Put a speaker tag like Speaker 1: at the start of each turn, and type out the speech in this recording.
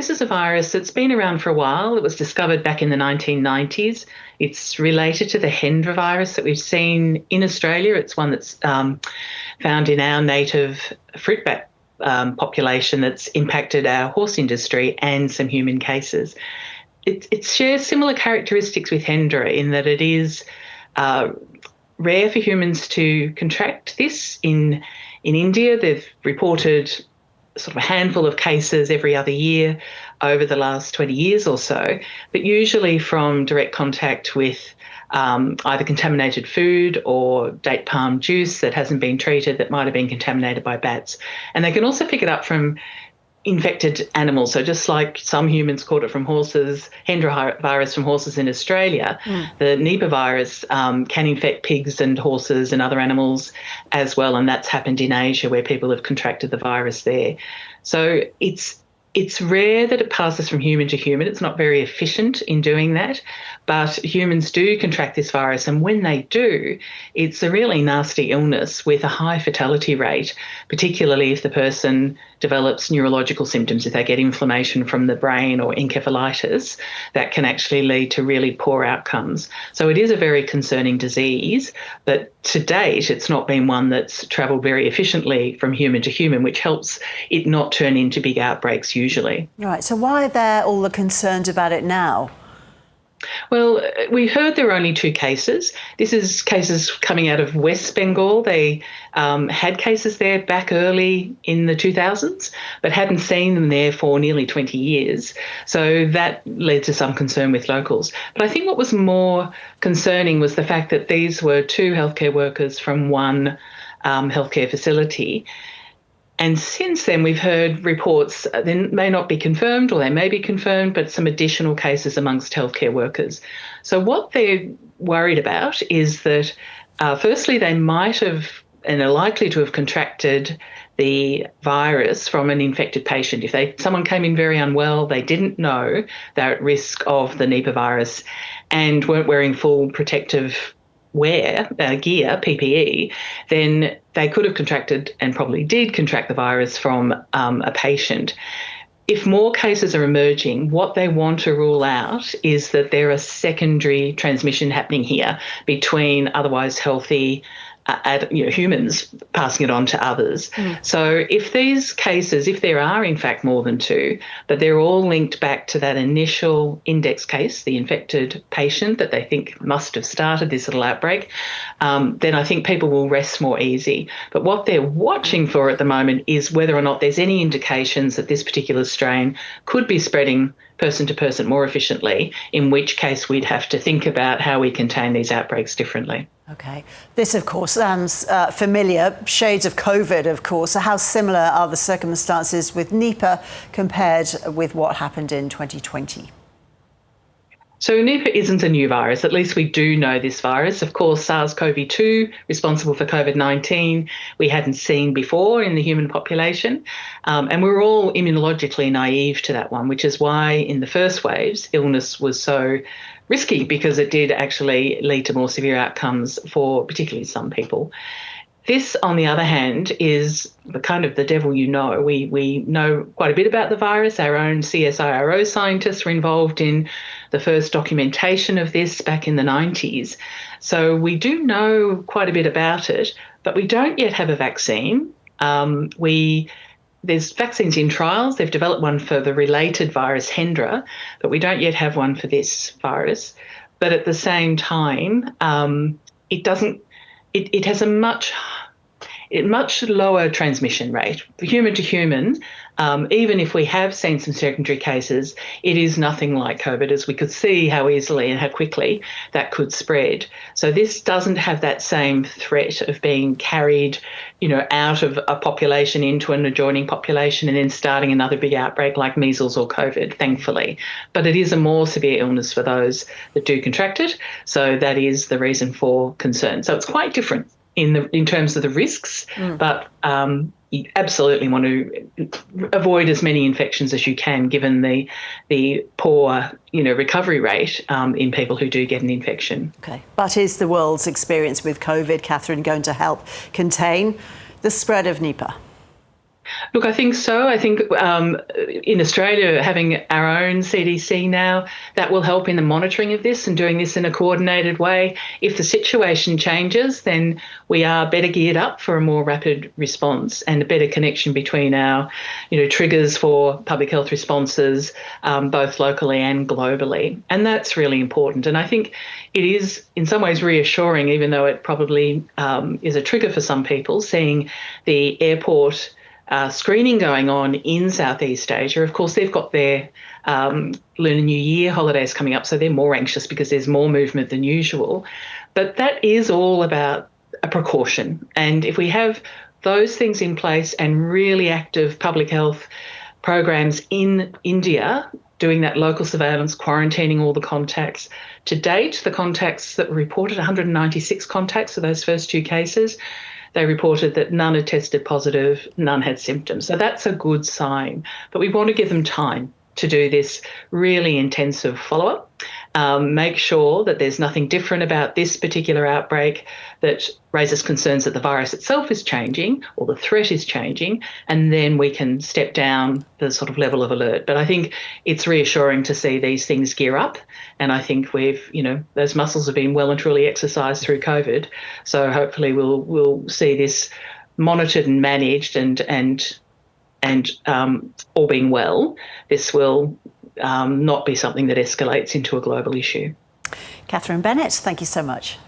Speaker 1: This is a virus that's been around for a while. It was discovered back in the 1990s. It's related to the Hendra virus that we've seen in Australia. It's one that's found in our native fruit bat population that's impacted our horse industry and some human cases. It shares similar characteristics with Hendra in that it is rare for humans to contract this. In India, they've reported sort of a handful of cases every other year over the last 20 years or so, but usually from direct contact with either contaminated food or date palm juice that hasn't been treated that might have been contaminated by bats. And they can also pick it up from infected animals. So just like some humans caught it from horses, Hendra virus from horses in Australia, the Nipah virus can infect pigs and horses and other animals as well. And that's happened in Asia where people have contracted the virus there. So it's rare that it passes from human to human. It's not very efficient in doing that, but humans do contract this virus. And when they do, it's a really nasty illness with a high fatality rate, particularly if the person develops neurological symptoms, if they get inflammation from the brain or encephalitis, that can actually lead to really poor outcomes. So it is a very concerning disease, but to date, it's not been one that's travelled very efficiently from human to human, which helps it not turn into big outbreaks usually.
Speaker 2: Right, so why are there all the concerns about it now?
Speaker 1: Well, we heard there were only 2 cases. This is cases coming out of West Bengal. They had cases there back early in the 2000s, but hadn't seen them there for nearly 20 years. So that led to some concern with locals. But I think what was more concerning was the fact that these were 2 healthcare workers from one healthcare facility. And since then, we've heard reports, they may not be confirmed or they may be confirmed, but some additional cases amongst healthcare workers. So what they're worried about is that, firstly, they might have and are likely to have contracted the virus from an infected patient. If someone came in very unwell, they didn't know they're at risk of the Nipah virus and weren't wearing full protective gear, PPE, then they could have contracted and probably did contract the virus from a patient. If more cases are emerging, what they want to rule out is that there are secondary transmission happening here between otherwise healthy humans passing it on to others. So if these cases, if there are in fact more than 2, but they're all linked back to that initial index case, the infected patient that they think must have started this little outbreak, then I think people will rest more easy. But what they're watching for at the moment is whether or not there's any indications that this particular strain could be spreading person to person more efficiently, in which case we'd have to think about how we contain these outbreaks differently.
Speaker 2: Okay. This, of course, sounds familiar. Shades of COVID, of course. How similar are the circumstances with Nipah compared with what happened in 2020?
Speaker 1: So Nipah isn't a new virus. At least we do know this virus. Of course, SARS-CoV-2, responsible for COVID-19, we hadn't seen before in the human population. And we were all immunologically naive to that one, which is why in the first waves, illness was so risky, because it did actually lead to more severe outcomes for particularly some people. This, on the other hand, is the kind of the devil you know. We know quite a bit about the virus. Our own CSIRO scientists were involved in the first documentation of this back in the 90s. So we do know quite a bit about it, but we don't yet have a vaccine. There's vaccines in trials. They've developed one for the related virus Hendra, but we don't yet have one for this virus. But at the same time, it has a much lower transmission rate. Human to human, even if we have seen some secondary cases, it is nothing like COVID, as we could see how easily and how quickly that could spread. So this doesn't have that same threat of being carried, out of a population into an adjoining population and then starting another big outbreak like measles or COVID, thankfully. But it is a more severe illness for those that do contract it. So that is the reason for concern. So it's quite different in terms of the risks, but you absolutely want to avoid as many infections as you can, given the poor recovery rate in people who do get an infection.
Speaker 2: Okay, but is the world's experience with COVID, Catherine, going to help contain the spread of Nipah?
Speaker 1: Look, I think so. I think in Australia, having our own CDC now, that will help in the monitoring of this and doing this in a coordinated way. If the situation changes, then we are better geared up for a more rapid response and a better connection between our, triggers for public health responses, both locally and globally. And that's really important. And I think it is in some ways reassuring, even though it probably is a trigger for some people, seeing the airport screening going on in Southeast Asia. Of course, they've got their Lunar New Year holidays coming up, so they're more anxious because there's more movement than usual. But that is all about a precaution. And if we have those things in place and really active public health programs in India, doing that local surveillance, quarantining all the contacts. To date, the contacts that were reported, 196 contacts for those first two cases, they reported that none had tested positive, none had symptoms. So that's a good sign. But we want to give them time to do this really intensive follow-up, make sure that there's nothing different about this particular outbreak that raises concerns that the virus itself is changing or the threat is changing, and then we can step down the sort of level of alert. But I think it's reassuring to see these things gear up, and I think those muscles have been well and truly exercised through COVID. So hopefully we'll see this monitored and managed and all being well, this will not be something that escalates into a global issue.
Speaker 2: Catherine Bennett, thank you so much.